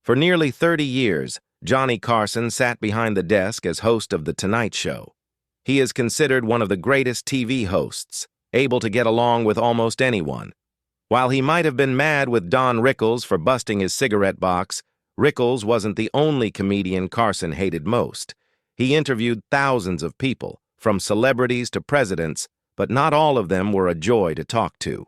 For nearly 30 years, Johnny Carson sat behind the desk as host of The Tonight Show. He is considered one of the greatest TV hosts, able to get along with almost anyone. While he might have been mad with Don Rickles for busting his cigarette box, Rickles wasn't the only comedian Carson hated most. He interviewed thousands of people, from celebrities to presidents, but not all of them were a joy to talk to.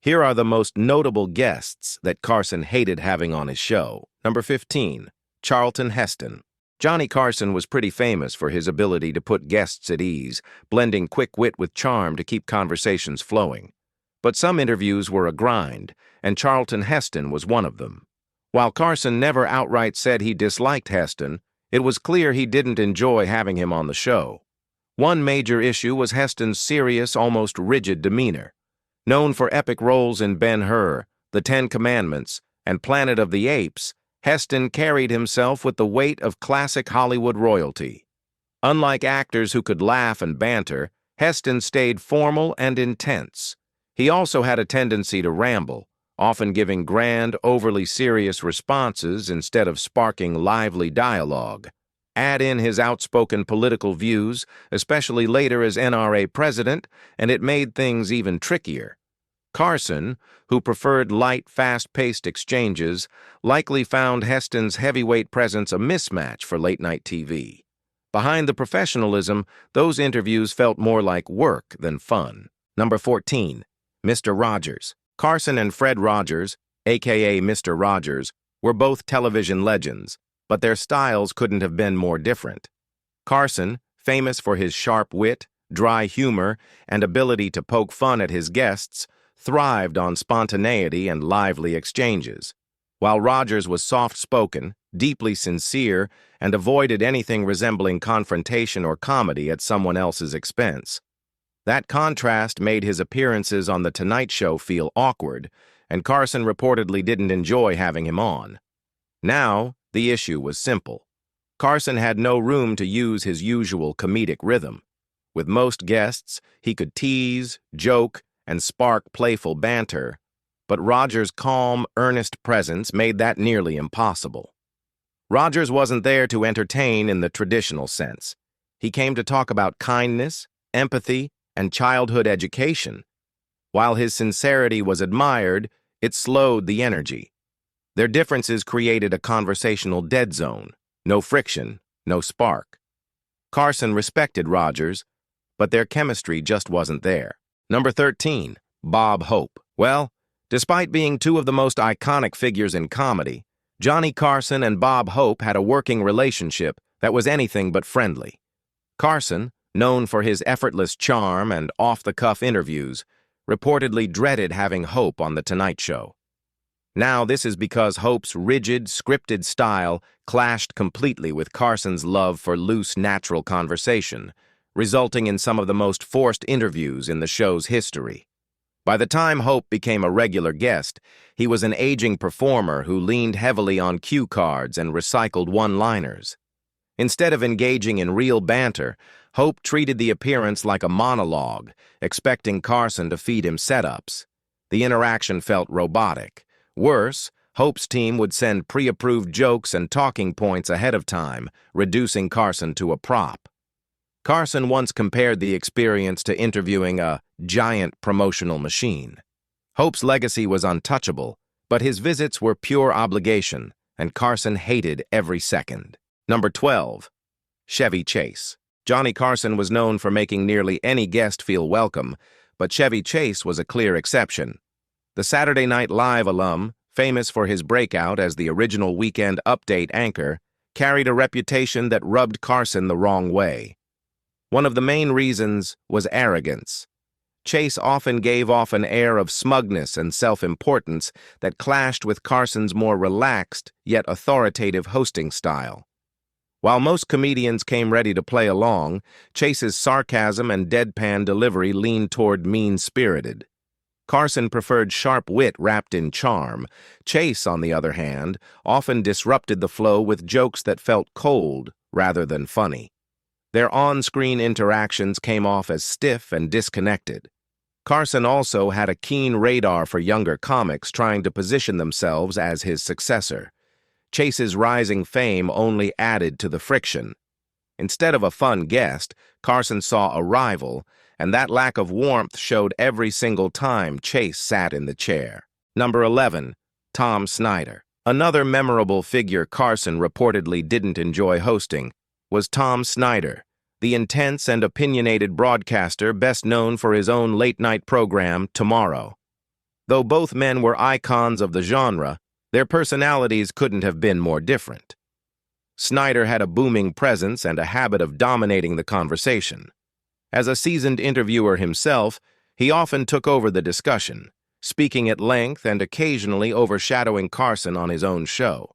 Here are the most notable guests that Carson hated having on his show. Number 15, Charlton Heston. Johnny Carson was pretty famous for his ability to put guests at ease, blending quick wit with charm to keep conversations flowing. But some interviews were a grind, and Charlton Heston was one of them. While Carson never outright said he disliked Heston, it was clear he didn't enjoy having him on the show. One major issue was Heston's serious, almost rigid demeanor. Known for epic roles in Ben-Hur, The Ten Commandments, and Planet of the Apes, Heston carried himself with the weight of classic Hollywood royalty. Unlike actors who could laugh and banter, Heston stayed formal and intense. He also had a tendency to ramble, often giving grand, overly serious responses instead of sparking lively dialogue. Add in his outspoken political views, especially later as NRA president, and it made things even trickier. Carson, who preferred light, fast-paced exchanges, likely found Heston's heavyweight presence a mismatch for late-night TV. Behind the professionalism, those interviews felt more like work than fun. Number 14, Mr. Rogers. Carson and Fred Rogers, a.k.a. Mr. Rogers, were both television legends, but their styles couldn't have been more different. Carson, famous for his sharp wit, dry humor, and ability to poke fun at his guests, thrived on spontaneity and lively exchanges, while Rogers was soft-spoken, deeply sincere, and avoided anything resembling confrontation or comedy at someone else's expense. That contrast made his appearances on The Tonight Show feel awkward, and Carson reportedly didn't enjoy having him on. Now, the issue was simple. Carson had no room to use his usual comedic rhythm. With most guests, he could tease, joke, and spark playful banter, but Rogers' calm, earnest presence made that nearly impossible. Rogers wasn't there to entertain in the traditional sense. He came to talk about kindness, empathy, and childhood education. While his sincerity was admired, it slowed the energy. Their differences created a conversational dead zone. No friction, no spark. Carson respected Rogers, but their chemistry just wasn't there. Number 13, Bob Hope. Well, despite being two of the most iconic figures in comedy, Johnny Carson and Bob Hope had a working relationship that was anything but friendly. Carson, known for his effortless charm and off-the-cuff interviews, reportedly dreaded having Hope on The Tonight Show. Now, this is because Hope's rigid, scripted style clashed completely with Carson's love for loose, natural conversation, resulting in some of the most forced interviews in the show's history. By the time Hope became a regular guest, he was an aging performer who leaned heavily on cue cards and recycled one-liners. Instead of engaging in real banter, Hope treated the appearance like a monologue, expecting Carson to feed him setups. The interaction felt robotic. Worse, Hope's team would send pre-approved jokes and talking points ahead of time, reducing Carson to a prop. Carson once compared the experience to interviewing a giant promotional machine. Hope's legacy was untouchable, but his visits were pure obligation, and Carson hated every second. Number 12, Chevy Chase. Johnny Carson was known for making nearly any guest feel welcome, but Chevy Chase was a clear exception. The Saturday Night Live alum, famous for his breakout as the original Weekend Update anchor, carried a reputation that rubbed Carson the wrong way. One of the main reasons was arrogance. Chase often gave off an air of smugness and self-importance that clashed with Carson's more relaxed, yet authoritative hosting style. While most comedians came ready to play along, Chase's sarcasm and deadpan delivery leaned toward mean-spirited. Carson preferred sharp wit wrapped in charm. Chase, on the other hand, often disrupted the flow with jokes that felt cold rather than funny. Their on-screen interactions came off as stiff and disconnected. Carson also had a keen radar for younger comics trying to position themselves as his successor. Chase's rising fame only added to the friction. Instead of a fun guest, Carson saw a rival, and that lack of warmth showed every single time Chase sat in the chair. Number 11. Tom Snyder. Another memorable figure Carson reportedly didn't enjoy hosting was Tom Snyder, the intense and opinionated broadcaster best known for his own late-night program, Tomorrow. Though both men were icons of the genre, their personalities couldn't have been more different. Snyder had a booming presence and a habit of dominating the conversation. As a seasoned interviewer himself, he often took over the discussion, speaking at length and occasionally overshadowing Carson on his own show.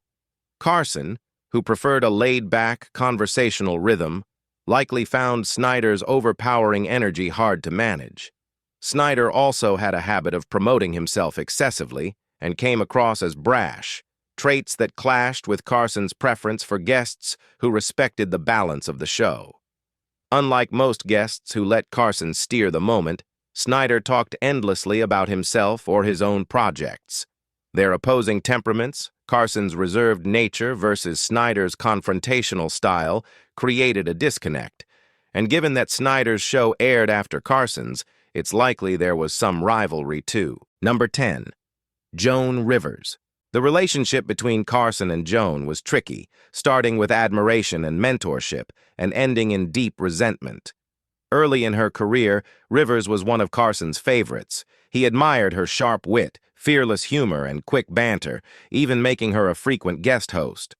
Carson, who preferred a laid-back, conversational rhythm, likely found Snyder's overpowering energy hard to manage. Snyder also had a habit of promoting himself excessively and came across as brash, traits that clashed with Carson's preference for guests who respected the balance of the show. Unlike most guests who let Carson steer the moment, Snyder talked endlessly about himself or his own projects. Their opposing temperaments, Carson's reserved nature versus Snyder's confrontational style, created a disconnect. And given that Snyder's show aired after Carson's, it's likely there was some rivalry too. Number 10. Joan Rivers. The relationship between Carson and Joan was tricky, starting with admiration and mentorship and ending in deep resentment. Early in her career, Rivers was one of Carson's favorites. He admired her sharp wit, fearless humor, and quick banter, even making her a frequent guest host.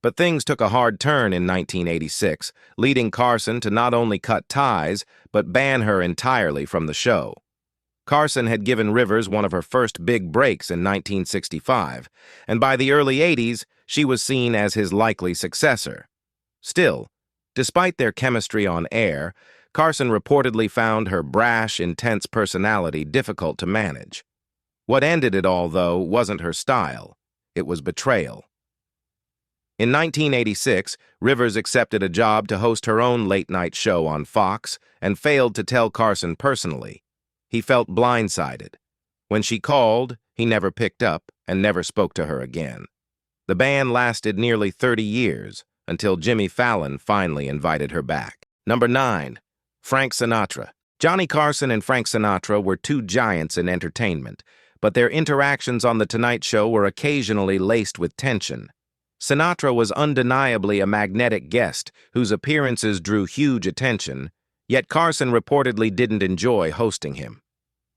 But things took a hard turn in 1986, leading Carson to not only cut ties, but ban her entirely from the show. Carson had given Rivers one of her first big breaks in 1965, and by the early 80s, she was seen as his likely successor. Still, despite their chemistry on air, Carson reportedly found her brash, intense personality difficult to manage. What ended it all, though, wasn't her style. It was betrayal. In 1986, Rivers accepted a job to host her own late-night show on Fox and failed to tell Carson personally. He felt blindsided. When she called, he never picked up and never spoke to her again. The ban lasted nearly 30 years until Jimmy Fallon finally invited her back. Number 9. Frank Sinatra. Johnny Carson and Frank Sinatra were two giants in entertainment, but their interactions on The Tonight Show were occasionally laced with tension. Sinatra was undeniably a magnetic guest whose appearances drew huge attention, yet Carson reportedly didn't enjoy hosting him.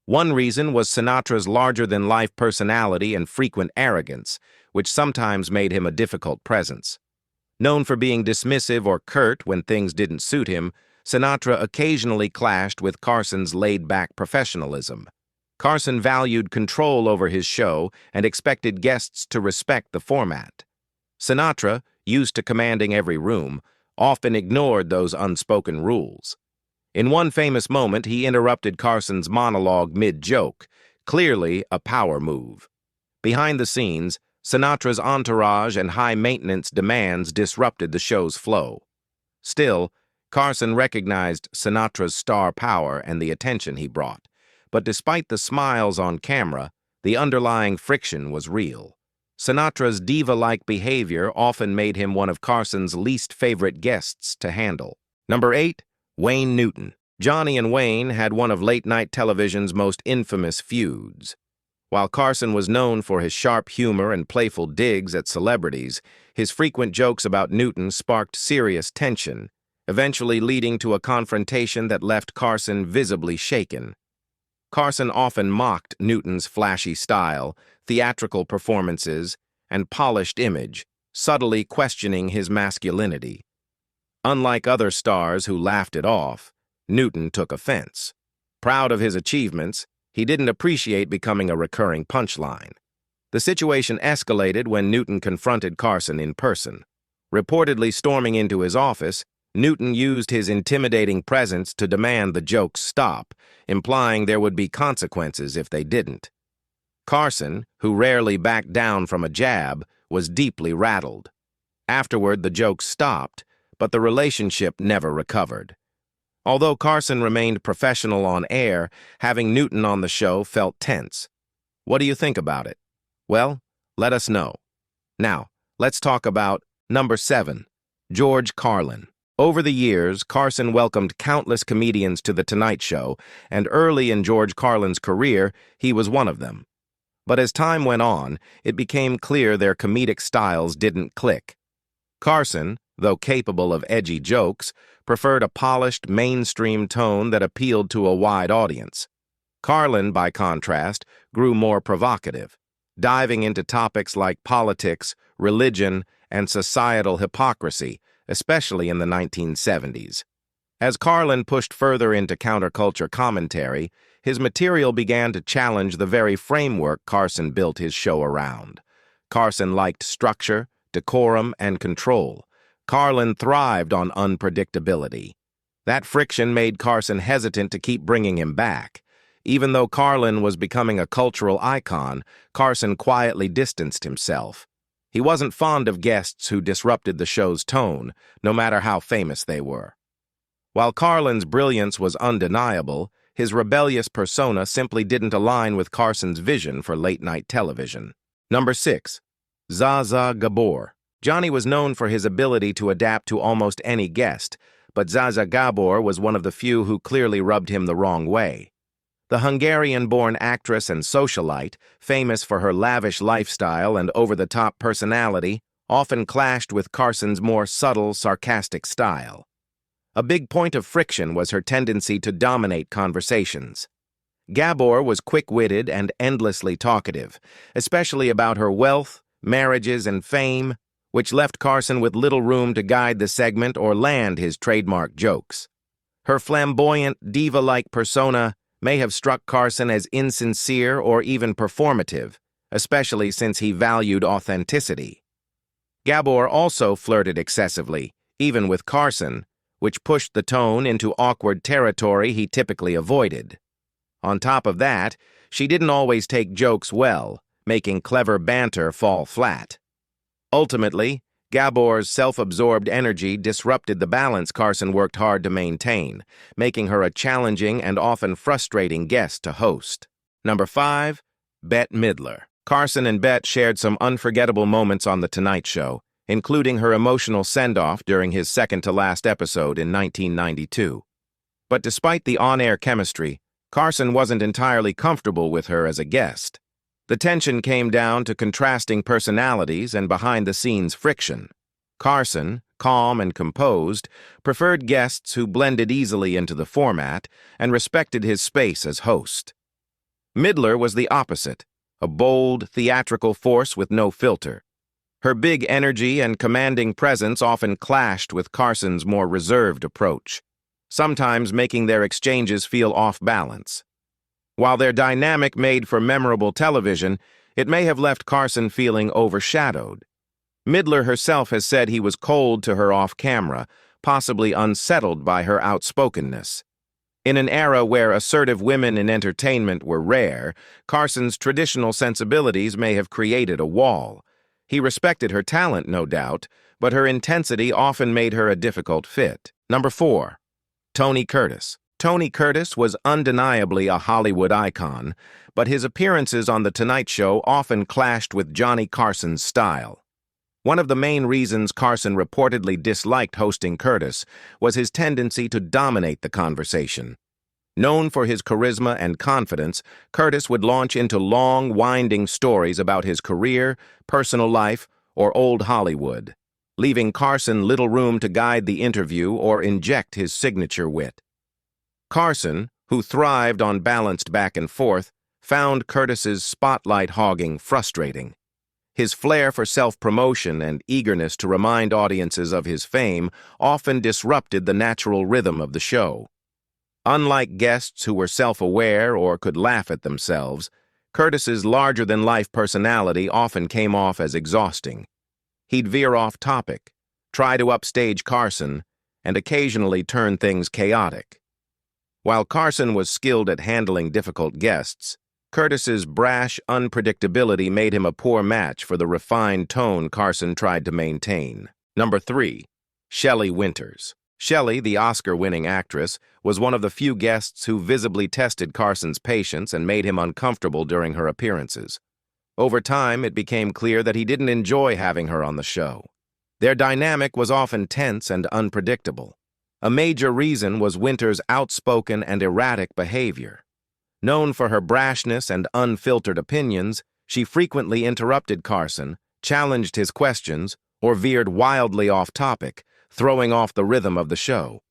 One reason was Sinatra's larger-than-life personality and frequent arrogance, which sometimes made him a difficult presence. Known for being dismissive or curt when things didn't suit him, Sinatra occasionally clashed with Carson's laid-back professionalism. Carson valued control over his show and expected guests to respect the format. Sinatra, used to commanding every room, often ignored those unspoken rules. In one famous moment, he interrupted Carson's monologue mid-joke, clearly a power move. Behind the scenes, Sinatra's entourage and high-maintenance demands disrupted the show's flow. Still, Carson recognized Sinatra's star power and the attention he brought, but despite the smiles on camera, the underlying friction was real. Sinatra's diva-like behavior often made him one of Carson's least favorite guests to handle. Number 8. Wayne Newton. Johnny and Wayne had one of late-night television's most infamous feuds. While Carson was known for his sharp humor and playful digs at celebrities, his frequent jokes about Newton sparked serious tension, eventually leading to a confrontation that left Carson visibly shaken. Carson often mocked Newton's flashy style, theatrical performances, and polished image, subtly questioning his masculinity. Unlike other stars who laughed it off, Newton took offense. Proud of his achievements, he didn't appreciate becoming a recurring punchline. The situation escalated when Newton confronted Carson in person. Reportedly storming into his office, Newton used his intimidating presence to demand the jokes stop, implying there would be consequences if they didn't. Carson, who rarely backed down from a jab, was deeply rattled. Afterward, the jokes stopped, but the relationship never recovered. Although Carson remained professional on air, having Newton on the show felt tense. What do you think about it? Well, let us know. Now, Let's talk about number 7, George Carlin. Over the years, Carson welcomed countless comedians to The Tonight Show, and early in George Carlin's career, he was one of them. But as time went on, it became clear their comedic styles didn't click. Carson, though capable of edgy jokes, preferred a polished, mainstream tone that appealed to a wide audience. Carlin, by contrast, grew more provocative, diving into topics like politics, religion, and societal hypocrisy, especially in the 1970s. As Carlin pushed further into counterculture commentary, his material began to challenge the very framework Carson built his show around. Carson liked structure, decorum, and control. Carlin thrived on unpredictability. That friction made Carson hesitant to keep bringing him back. Even though Carlin was becoming a cultural icon, Carson quietly distanced himself. He wasn't fond of guests who disrupted the show's tone, no matter how famous they were. While Carlin's brilliance was undeniable, his rebellious persona simply didn't align with Carson's vision for late-night television. Number 6. Zaza Gabbor. Johnny was known for his ability to adapt to almost any guest, but Zaza Gabbor was one of the few who clearly rubbed him the wrong way. The Hungarian-born actress and socialite, famous for her lavish lifestyle and over-the-top personality, often clashed with Carson's more subtle, sarcastic style. A big point of friction was her tendency to dominate conversations. Gabbor was quick-witted and endlessly talkative, especially about her wealth, marriages, and fame, which left Carson with little room to guide the segment or land his trademark jokes. Her flamboyant, diva-like persona may have struck Carson as insincere or even performative, especially since he valued authenticity. Gabbor also flirted excessively, even with Carson, which pushed the tone into awkward territory he typically avoided. On top of that, she didn't always take jokes well, making clever banter fall flat. Ultimately, Gabbor's self-absorbed energy disrupted the balance Carson worked hard to maintain, making her a challenging and often frustrating guest to host. Number 5. Bette Midler. Carson and Bette shared some unforgettable moments on The Tonight Show, including her emotional send-off during his second-to-last episode in 1992. But despite the on-air chemistry, Carson wasn't entirely comfortable with her as a guest. The tension came down to contrasting personalities and behind-the-scenes friction. Carson, calm and composed, preferred guests who blended easily into the format and respected his space as host. Midler was the opposite, a bold, theatrical force with no filter. Her big energy and commanding presence often clashed with Carson's more reserved approach, sometimes making their exchanges feel off-balance. While their dynamic made for memorable television, it may have left Carson feeling overshadowed. Midler herself has said he was cold to her off-camera, possibly unsettled by her outspokenness. In an era where assertive women in entertainment were rare, Carson's traditional sensibilities may have created a wall. He respected her talent, no doubt, but her intensity often made her a difficult fit. Number 4. Tony Curtis. Tony Curtis was undeniably a Hollywood icon, but his appearances on The Tonight Show often clashed with Johnny Carson's style. One of the main reasons Carson reportedly disliked hosting Curtis was his tendency to dominate the conversation. Known for his charisma and confidence, Curtis would launch into long, winding stories about his career, personal life, or old Hollywood, leaving Carson little room to guide the interview or inject his signature wit. Carson, who thrived on balanced back and forth, found Curtis's spotlight hogging frustrating. His flair for self-promotion and eagerness to remind audiences of his fame often disrupted the natural rhythm of the show. Unlike guests who were self-aware or could laugh at themselves, Curtis's larger-than-life personality often came off as exhausting. He'd veer off topic, try to upstage Carson, and occasionally turn things chaotic. While Carson was skilled at handling difficult guests, Curtis's brash unpredictability made him a poor match for the refined tone Carson tried to maintain. Number 3. Shelley Winter. Shelley, the Oscar-winning actress, was one of the few guests who visibly tested Carson's patience and made him uncomfortable during her appearances. Over time, it became clear that he didn't enjoy having her on the show. Their dynamic was often tense and unpredictable. A major reason was Winter's outspoken and erratic behavior. Known for her brashness and unfiltered opinions, she frequently interrupted Carson, challenged his questions, or veered wildly off topic, throwing off the rhythm of the show.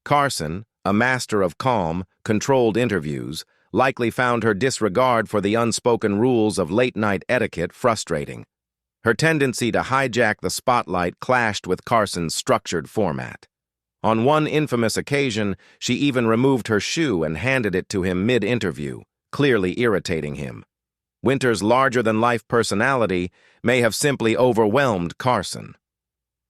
Carson, a master of calm, controlled interviews, likely found her disregard for the unspoken rules of late-night etiquette frustrating. Her tendency to hijack the spotlight clashed with Carson's structured format. On one infamous occasion, she even removed her shoe and handed it to him mid-interview, clearly irritating him. Winter's larger-than-life personality may have simply overwhelmed Carson.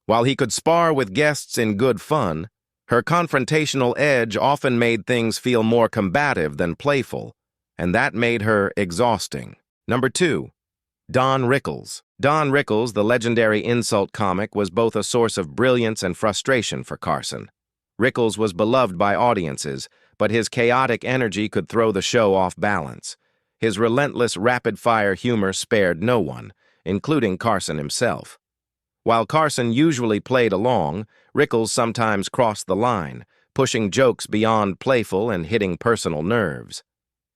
While he could spar with guests in good fun, her confrontational edge often made things feel more combative than playful, and that made her exhausting. Number 2. Don Rickles. Don Rickles, the legendary insult comic, was both a source of brilliance and frustration for Carson. Rickles was beloved by audiences, but his chaotic energy could throw the show off balance. His relentless, rapid-fire humor spared no one, including Carson himself. While Carson usually played along, Rickles sometimes crossed the line, pushing jokes beyond playful and hitting personal nerves.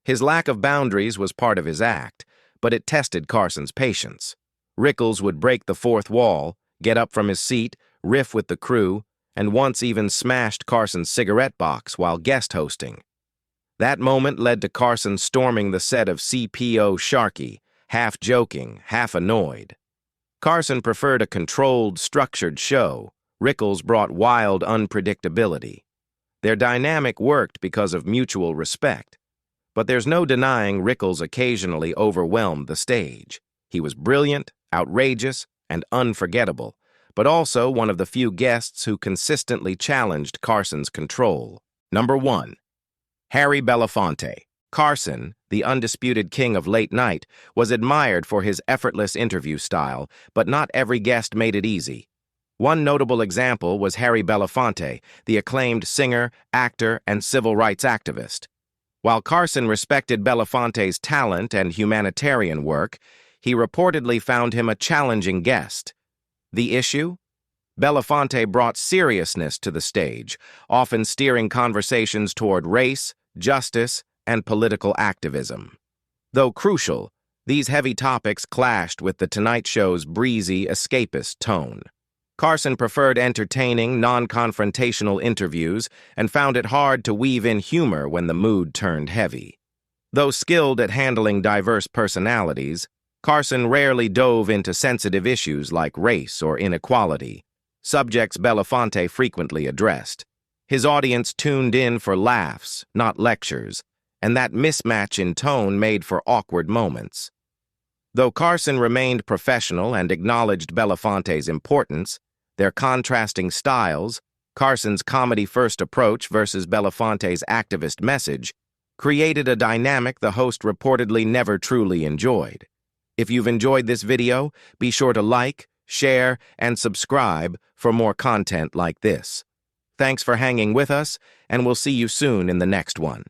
His lack of boundaries was part of his act, but it tested Carson's patience. Rickles would break the fourth wall, get up from his seat, riff with the crew, and once even smashed Carson's cigarette box while guest hosting. That moment led to Carson storming the set of CPO Sharkey, half joking, half annoyed. Carson preferred a controlled, structured show. Rickles brought wild unpredictability. Their dynamic worked because of mutual respect. But there's no denying Rickles occasionally overwhelmed the stage. He was brilliant, outrageous, and unforgettable, but also one of the few guests who consistently challenged Carson's control. Number 1. Harry Bellfonte. Carson, the undisputed king of late night, was admired for his effortless interview style, but not every guest made it easy. One notable example was Harry Bellfonte, the acclaimed singer, actor, and civil rights activist. While Carson respected Bellfonte's talent and humanitarian work, he reportedly found him a challenging guest. The issue? Bellfonte brought seriousness to the stage, often steering conversations toward race, justice, and political activism. Though crucial, these heavy topics clashed with The Tonight Show's breezy, escapist tone. Carson preferred entertaining, non-confrontational interviews and found it hard to weave in humor when the mood turned heavy. Though skilled at handling diverse personalities, Carson rarely dove into sensitive issues like race or inequality, subjects Bellfonte frequently addressed. His audience tuned in for laughs, not lectures, and that mismatch in tone made for awkward moments. Though Carson remained professional and acknowledged Bellfonte's importance, their contrasting styles, Carson's comedy-first approach versus Bellfonte's activist message, created a dynamic the host reportedly never truly enjoyed. If you've enjoyed this video, be sure to like, share, and subscribe for more content like this. Thanks for hanging with us, and we'll see you soon in the next one.